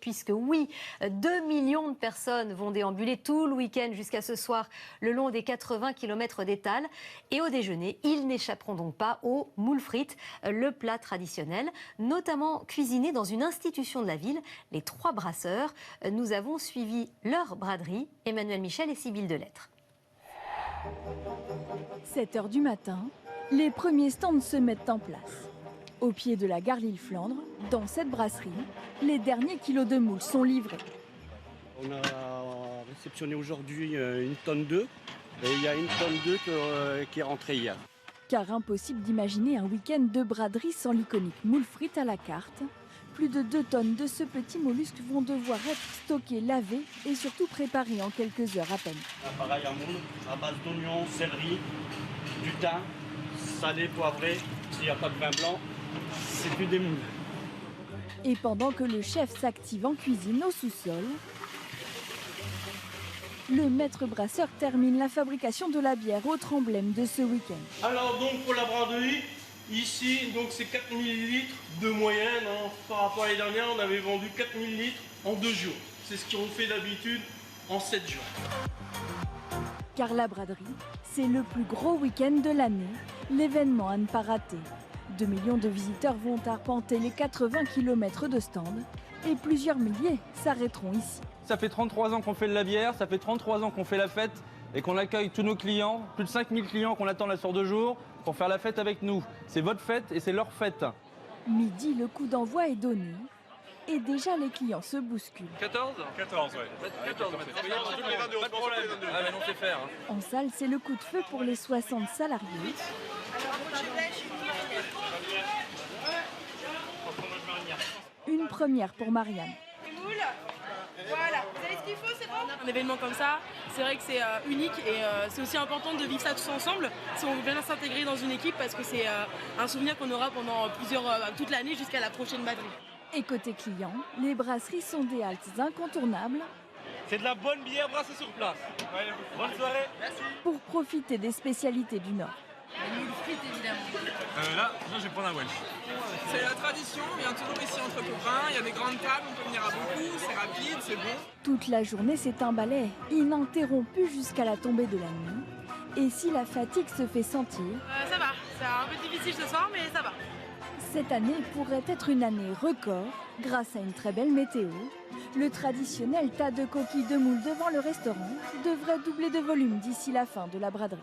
puisque oui, 2 millions de personnes vont déambuler tout le week-end jusqu'à ce soir le long des 80 km d'étals. Et au déjeuner, ils n'échapperont donc pas aux moules frites, le plat traditionnel, notamment cuisiné dans une institution de la ville, les Trois Brasseurs. Nous avons suivi leur braderie, Emmanuel Michel et Sybille Delettre. 7 h du matin, les premiers stands se mettent en place. Au pied de la gare Lille-Flandre, dans cette brasserie, les derniers kilos de moules sont livrés. On a réceptionné aujourd'hui une tonne d'œufs et il y a une tonne d'œufs qui est rentrée hier. Car impossible d'imaginer un week-end de braderie sans l'iconique moule frite à la carte. Plus de 2 tonnes de ce petit mollusque vont devoir être stockées, lavées et surtout préparées en quelques heures à peine. Pareil à moule, à base d'oignons, céleri, du thym, salé, poivré. S'il n'y a pas de vin blanc, c'est plus des moules. Et pendant que le chef s'active en cuisine au sous-sol, le maître brasseur termine la fabrication de la bière, autre emblème de ce week-end. Alors donc pour la braderie, ici donc c'est 4 ml de moyenne. Par rapport à l'année dernière, on avait vendu 4 ml en 2 jours. C'est ce qu'on fait d'habitude en 7 jours. Car la braderie, c'est le plus gros week-end de l'année, l'événement à ne pas rater. 2 millions de visiteurs vont arpenter les 80 km de stands et plusieurs milliers s'arrêteront ici. Ça fait 33 ans qu'on fait de la bière, ça fait 33 ans qu'on fait la fête et qu'on accueille tous nos clients, plus de 5000 clients qu'on attend là sur 2 jours pour faire la fête avec nous. C'est votre fête et c'est leur fête. Midi, le coup d'envoi est donné et déjà les clients se bousculent. 14 ouais. 14, pas de problème. Ah mais non, c'est faire. En salle, c'est le coup de feu pour les 60 salariés. Une première pour Marianne. Voilà, vous avez ce qu'il faut, c'est bon. Un événement comme ça, c'est vrai que c'est unique et c'est aussi important de vivre ça tous ensemble si on veut bien s'intégrer dans une équipe parce que c'est un souvenir qu'on aura pendant toute l'année jusqu'à la prochaine batterie. Et côté client, les brasseries sont des haltes incontournables. C'est de la bonne bière brassée sur place. Bonne soirée. Merci. Pour profiter des spécialités du Nord. Les moules frites évidemment. Là, je vais prendre un Welsh. C'est la tradition, on vient toujours ici entre copains, il y a des grandes tables, on peut venir à beaucoup, c'est rapide, c'est bon. Toute la journée, c'est un balai ininterrompu jusqu'à la tombée de la nuit. Et si la fatigue se fait sentir, Ça va, c'est un peu difficile ce soir mais ça va. cette année pourrait être une année record grâce à une très belle météo. Le traditionnel tas de coquilles de moules devant le restaurant devrait doubler de volume d'ici la fin de la braderie.